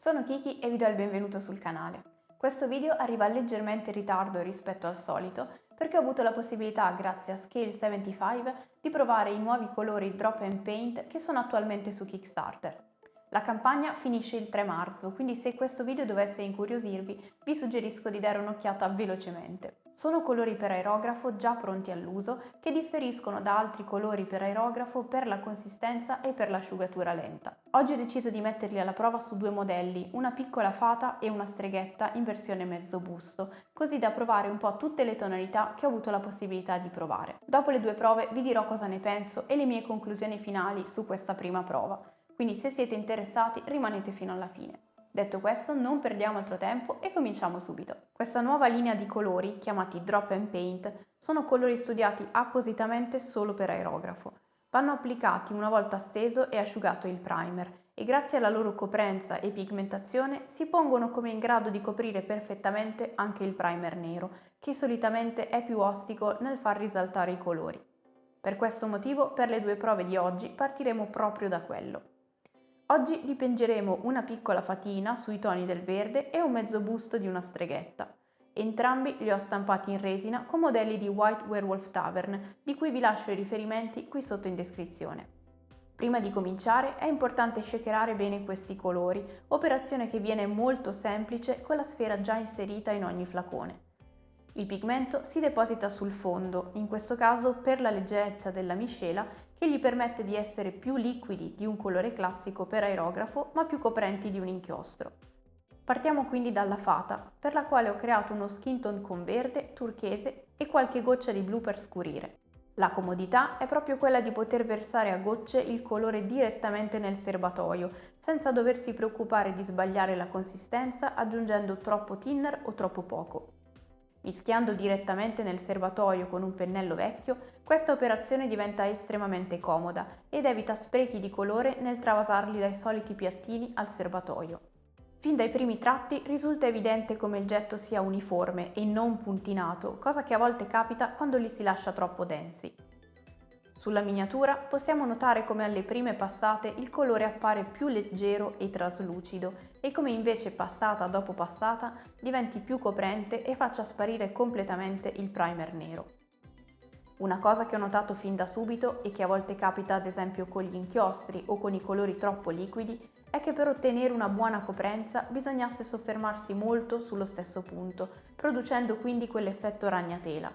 Sono Kiki e vi do il benvenuto sul canale. Questo video arriva leggermente in ritardo rispetto al solito perché ho avuto la possibilità, grazie a Scale 75, di provare i nuovi colori Drop and Paint che sono attualmente su Kickstarter. La campagna finisce il 3 marzo, quindi se questo video dovesse incuriosirvi, vi suggerisco di dare un'occhiata velocemente. Sono colori per aerografo già pronti all'uso che differiscono da altri colori per aerografo per la consistenza e per l'asciugatura lenta. Oggi ho deciso di metterli alla prova su due modelli, una piccola fata e una streghetta in versione mezzo busto, così da provare un po' tutte le tonalità che ho avuto la possibilità di provare. Dopo le due prove vi dirò cosa ne penso e le mie conclusioni finali su questa prima prova. Quindi se siete interessati rimanete fino alla fine. Detto questo, non perdiamo altro tempo e cominciamo subito. Questa nuova linea di colori, chiamati Drop and Paint, sono colori studiati appositamente solo per aerografo. Vanno applicati una volta steso e asciugato il primer e grazie alla loro coprenza e pigmentazione si pongono come in grado di coprire perfettamente anche il primer nero, che solitamente è più ostico nel far risaltare i colori. Per questo motivo, per le due prove di oggi partiremo proprio da quello. Oggi dipingeremo una piccola fatina sui toni del verde e un mezzo busto di una streghetta. Entrambi li ho stampati in resina con modelli di White Werewolf Tavern, di cui vi lascio i riferimenti qui sotto in descrizione. Prima di cominciare è importante shakerare bene questi colori, operazione che viene molto semplice con la sfera già inserita in ogni flacone. Il pigmento si deposita sul fondo, in questo caso per la leggerezza della miscela che gli permette di essere più liquidi di un colore classico per aerografo ma più coprenti di un inchiostro. Partiamo quindi dalla fata, per la quale ho creato uno skin tone con verde, turchese e qualche goccia di blu per scurire. La comodità è proprio quella di poter versare a gocce il colore direttamente nel serbatoio, senza doversi preoccupare di sbagliare la consistenza aggiungendo troppo thinner o troppo poco. Mischiando direttamente nel serbatoio con un pennello vecchio, questa operazione diventa estremamente comoda ed evita sprechi di colore nel travasarli dai soliti piattini al serbatoio. Fin dai primi tratti risulta evidente come il getto sia uniforme e non puntinato, cosa che a volte capita quando li si lascia troppo densi. Sulla miniatura possiamo notare come alle prime passate il colore appare più leggero e traslucido e come invece passata dopo passata diventi più coprente e faccia sparire completamente il primer nero. Una cosa che ho notato fin da subito e che a volte capita ad esempio con gli inchiostri o con i colori troppo liquidi è che per ottenere una buona coprenza bisognasse soffermarsi molto sullo stesso punto, producendo quindi quell'effetto ragnatela.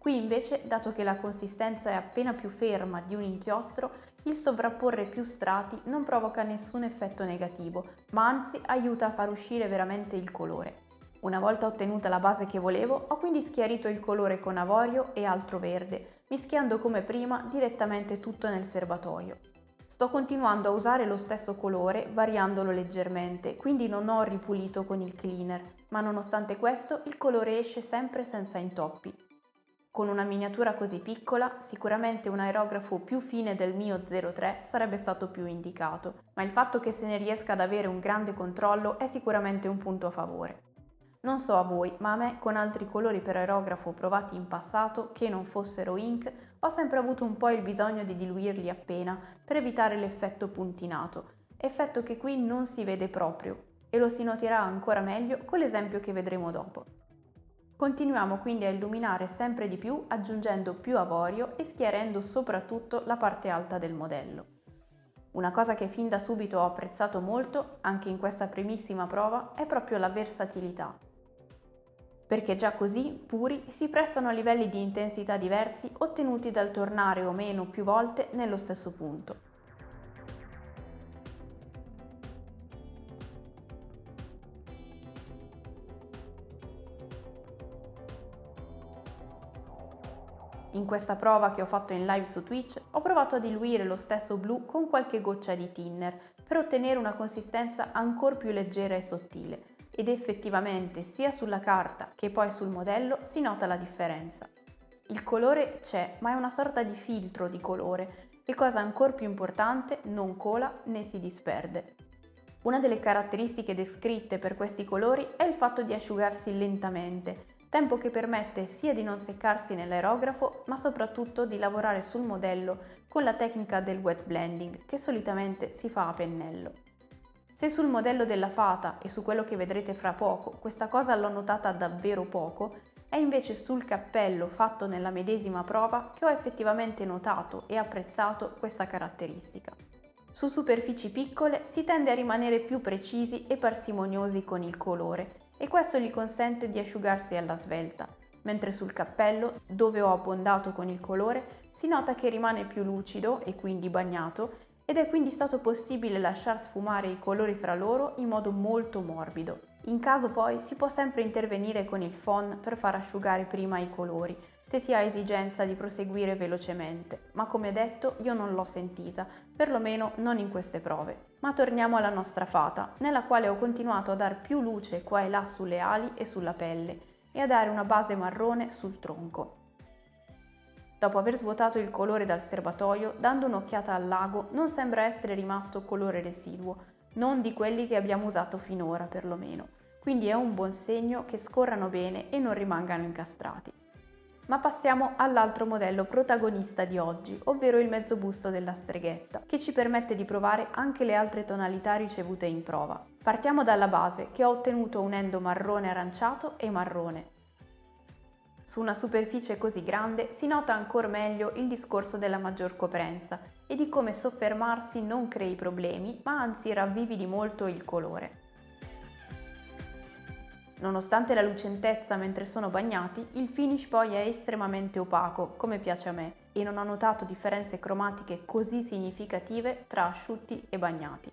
Qui invece, dato che la consistenza è appena più ferma di un inchiostro, il sovrapporre più strati non provoca nessun effetto negativo, ma anzi aiuta a far uscire veramente il colore. Una volta ottenuta la base che volevo, ho quindi schiarito il colore con avorio e altro verde, mischiando come prima direttamente tutto nel serbatoio. Sto continuando a usare lo stesso colore variandolo leggermente, quindi non ho ripulito con il cleaner, ma nonostante questo il colore esce sempre senza intoppi. Con una miniatura così piccola, sicuramente un aerografo più fine del mio 03 sarebbe stato più indicato, ma il fatto che se ne riesca ad avere un grande controllo è sicuramente un punto a favore. Non so a voi, ma a me con altri colori per aerografo provati in passato, che non fossero ink, ho sempre avuto un po' il bisogno di diluirli appena per evitare l'effetto puntinato, effetto che qui non si vede proprio, e lo si noterà ancora meglio con l'esempio che vedremo dopo. Continuiamo quindi a illuminare sempre di più aggiungendo più avorio e schiarendo soprattutto la parte alta del modello. Una cosa che fin da subito ho apprezzato molto, anche in questa primissima prova, è proprio la versatilità. Perché già così, puri, si prestano a livelli di intensità diversi ottenuti dal tornare o meno più volte nello stesso punto. In questa prova che ho fatto in live su Twitch ho provato a diluire lo stesso blu con qualche goccia di thinner per ottenere una consistenza ancora più leggera e sottile ed effettivamente sia sulla carta che poi sul modello si nota la differenza. Il colore c'è, ma è una sorta di filtro di colore e cosa ancora più importante non cola né si disperde. Una delle caratteristiche descritte per questi colori è il fatto di asciugarsi lentamente, tempo che permette sia di non seccarsi nell'aerografo, ma soprattutto di lavorare sul modello con la tecnica del wet blending, che solitamente si fa a pennello. Se sul modello della fata e su quello che vedrete fra poco questa cosa l'ho notata davvero poco, è invece sul cappello fatto nella medesima prova che ho effettivamente notato e apprezzato questa caratteristica. Su superfici piccole si tende a rimanere più precisi e parsimoniosi con il colore e questo gli consente di asciugarsi alla svelta, mentre sul cappello, dove ho abbondato con il colore, si nota che rimane più lucido e quindi bagnato ed è quindi stato possibile lasciar sfumare i colori fra loro in modo molto morbido. In caso poi si può sempre intervenire con il phon per far asciugare prima i colori, se si ha esigenza di proseguire velocemente, ma come detto io non l'ho sentita, perlomeno non in queste prove. Ma torniamo alla nostra fata, nella quale ho continuato a dar più luce qua e là sulle ali e sulla pelle e a dare una base marrone sul tronco. Dopo aver svuotato il colore dal serbatoio, dando un'occhiata al lago, non sembra essere rimasto colore residuo, non di quelli che abbiamo usato finora perlomeno, quindi è un buon segno che scorrano bene e non rimangano incastrati. Ma passiamo all'altro modello protagonista di oggi, ovvero il mezzo busto della streghetta, che ci permette di provare anche le altre tonalità ricevute in prova. Partiamo dalla base, che ho ottenuto unendo marrone aranciato e marrone. Su una superficie così grande si nota ancora meglio il discorso della maggior coprenza e di come soffermarsi non crei problemi, ma anzi ravvivi di molto il colore. Nonostante la lucentezza mentre sono bagnati, il finish poi è estremamente opaco, come piace a me, e non ho notato differenze cromatiche così significative tra asciutti e bagnati.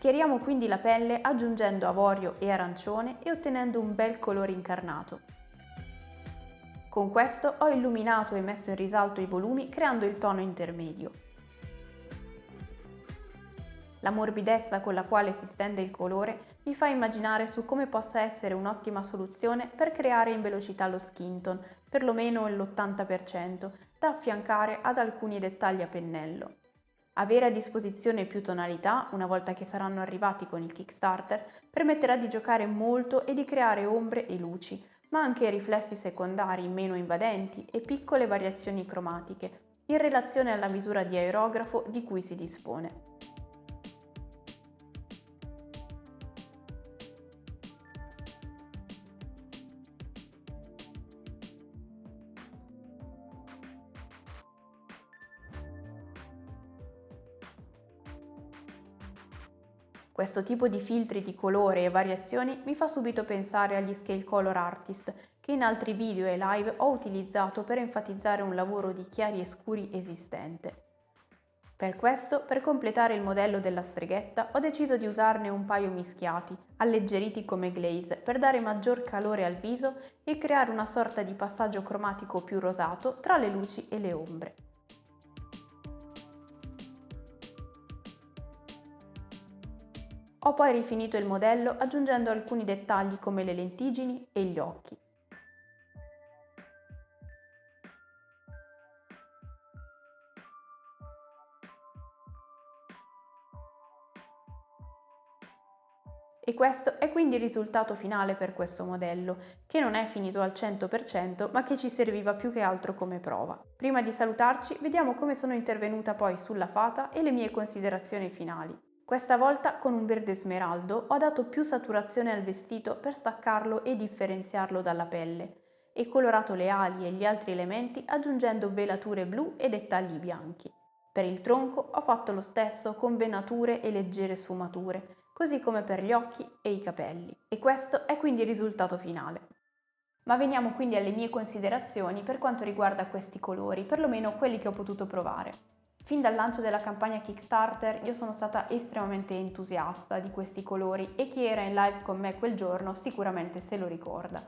Schiariamo quindi la pelle aggiungendo avorio e arancione e ottenendo un bel colore incarnato. Con questo ho illuminato e messo in risalto i volumi creando il tono intermedio. La morbidezza con la quale si stende il colore mi fa immaginare su come possa essere un'ottima soluzione per creare in velocità lo skin tone, perlomeno l'80%, da affiancare ad alcuni dettagli a pennello. Avere a disposizione più tonalità, una volta che saranno arrivati con il Kickstarter, permetterà di giocare molto e di creare ombre e luci, ma anche riflessi secondari meno invadenti e piccole variazioni cromatiche, in relazione alla misura di aerografo di cui si dispone. Questo tipo di filtri di colore e variazioni mi fa subito pensare agli Scale Color Artist, che in altri video e live ho utilizzato per enfatizzare un lavoro di chiari e scuri esistente. Per questo, per completare il modello della streghetta, ho deciso di usarne un paio mischiati, alleggeriti come glaze, per dare maggior calore al viso e creare una sorta di passaggio cromatico più rosato tra le luci e le ombre. Ho poi rifinito il modello aggiungendo alcuni dettagli come le lentiggini e gli occhi. E questo è quindi il risultato finale per questo modello, che non è finito al 100% ma che ci serviva più che altro come prova. Prima di salutarci, vediamo come sono intervenuta poi sulla fata e le mie considerazioni finali. Questa volta con un verde smeraldo ho dato più saturazione al vestito per staccarlo e differenziarlo dalla pelle e colorato le ali e gli altri elementi aggiungendo velature blu e dettagli bianchi. Per il tronco ho fatto lo stesso con venature e leggere sfumature, così come per gli occhi e i capelli. E questo è quindi il risultato finale. Ma veniamo quindi alle mie considerazioni per quanto riguarda questi colori, perlomeno quelli che ho potuto provare. Fin dal lancio della campagna Kickstarter io sono stata estremamente entusiasta di questi colori e chi era in live con me quel giorno sicuramente se lo ricorda.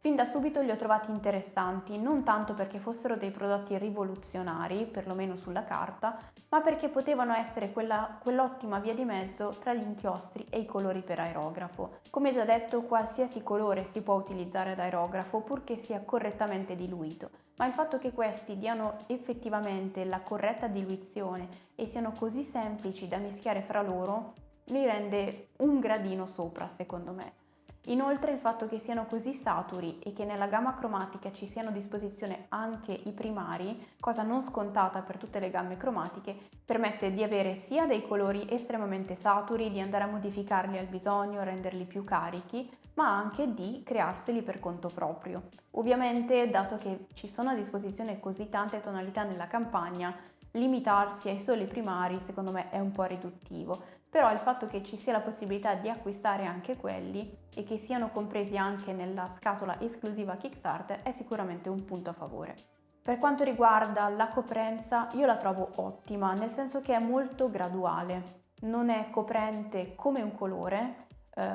Fin da subito li ho trovati interessanti, non tanto perché fossero dei prodotti rivoluzionari, perlomeno sulla carta, ma perché potevano essere quell'ottima via di mezzo tra gli inchiostri e i colori per aerografo. Come già detto, qualsiasi colore si può utilizzare ad aerografo purché sia correttamente diluito, ma il fatto che questi diano effettivamente la corretta diluizione e siano così semplici da mischiare fra loro li rende un gradino sopra, secondo me. Inoltre il fatto che siano così saturi e che nella gamma cromatica ci siano a disposizione anche i primari, cosa non scontata per tutte le gamme cromatiche, permette di avere sia dei colori estremamente saturi, di andare a modificarli al bisogno, renderli più carichi, ma anche di crearseli per conto proprio. Ovviamente, dato che ci sono a disposizione così tante tonalità nella campagna, limitarsi ai soli primari secondo me è un po' riduttivo, però il fatto che ci sia la possibilità di acquistare anche quelli e che siano compresi anche nella scatola esclusiva Kickstarter è sicuramente un punto a favore. Per quanto riguarda la coprenza, io la trovo ottima, nel senso che è molto graduale, non è coprente come un colore,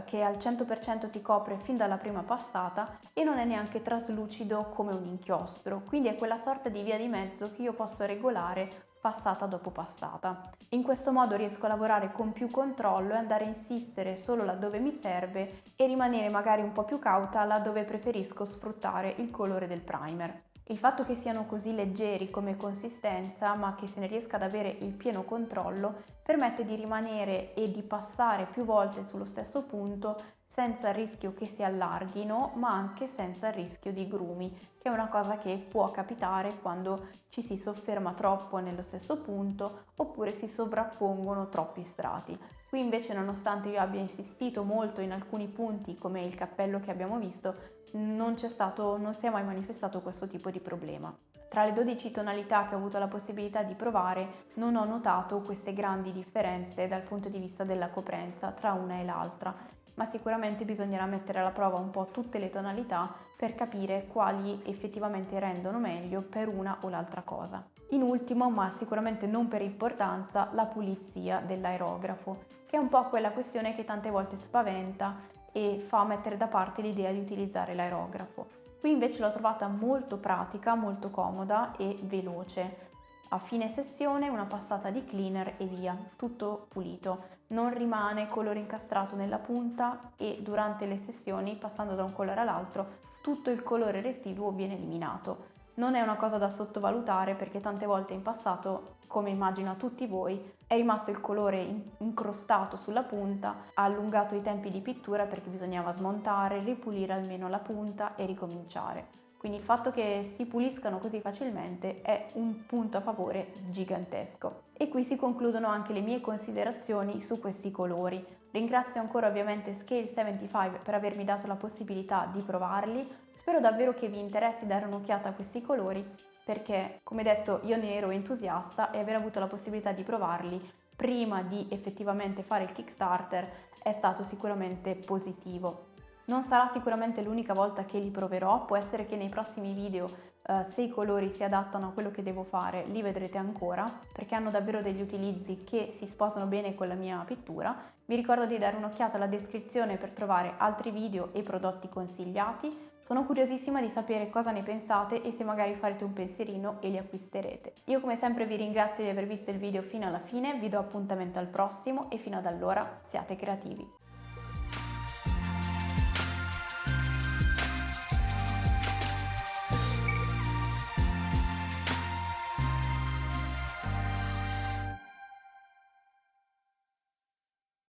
che al 100% ti copre fin dalla prima passata e non è neanche traslucido come un inchiostro, quindi è quella sorta di via di mezzo che io posso regolare passata dopo passata. In questo modo riesco a lavorare con più controllo e andare a insistere solo laddove mi serve e rimanere magari un po' più cauta laddove preferisco sfruttare il colore del primer. Il fatto che siano così leggeri come consistenza, ma che se ne riesca ad avere il pieno controllo, permette di rimanere e di passare più volte sullo stesso punto senza il rischio che si allarghino, ma anche senza il rischio di grumi, che è una cosa che può capitare quando ci si sofferma troppo nello stesso punto oppure si sovrappongono troppi strati. Qui invece, nonostante io abbia insistito molto in alcuni punti, come il cappello che abbiamo visto, non si è mai manifestato questo tipo di problema. Tra le 12 tonalità che ho avuto la possibilità di provare, non ho notato queste grandi differenze dal punto di vista della coprenza tra una e l'altra, ma sicuramente bisognerà mettere alla prova un po' tutte le tonalità per capire quali effettivamente rendono meglio per una o l'altra cosa. In ultimo, ma sicuramente non per importanza, la pulizia dell'aerografo, che è un po' quella questione che tante volte spaventa e fa mettere da parte l'idea di utilizzare l'aerografo. Qui invece l'ho trovata molto pratica, molto comoda e veloce. A fine sessione una passata di cleaner e via, tutto pulito. Non rimane colore incastrato nella punta e durante le sessioni, passando da un colore all'altro, tutto il colore residuo viene eliminato. Non è una cosa da sottovalutare perché tante volte in passato, come immagino a tutti voi, è rimasto il colore incrostato sulla punta, ha allungato i tempi di pittura perché bisognava smontare, ripulire almeno la punta e ricominciare. Quindi il fatto che si puliscano così facilmente è un punto a favore gigantesco. E qui si concludono anche le mie considerazioni su questi colori. Ringrazio ancora ovviamente Scale 75 per avermi dato la possibilità di provarli. Spero davvero che vi interessi dare un'occhiata a questi colori perché, come detto, io ne ero entusiasta e aver avuto la possibilità di provarli prima di effettivamente fare il Kickstarter è stato sicuramente positivo. Non sarà sicuramente l'unica volta che li proverò, può essere che nei prossimi video, se i colori si adattano a quello che devo fare, li vedrete ancora, perché hanno davvero degli utilizzi che si sposano bene con la mia pittura. Vi ricordo di dare un'occhiata alla descrizione per trovare altri video e prodotti consigliati. Sono curiosissima di sapere cosa ne pensate e se magari farete un pensierino e li acquisterete. Io come sempre vi ringrazio di aver visto il video fino alla fine, vi do appuntamento al prossimo e fino ad allora siate creativi!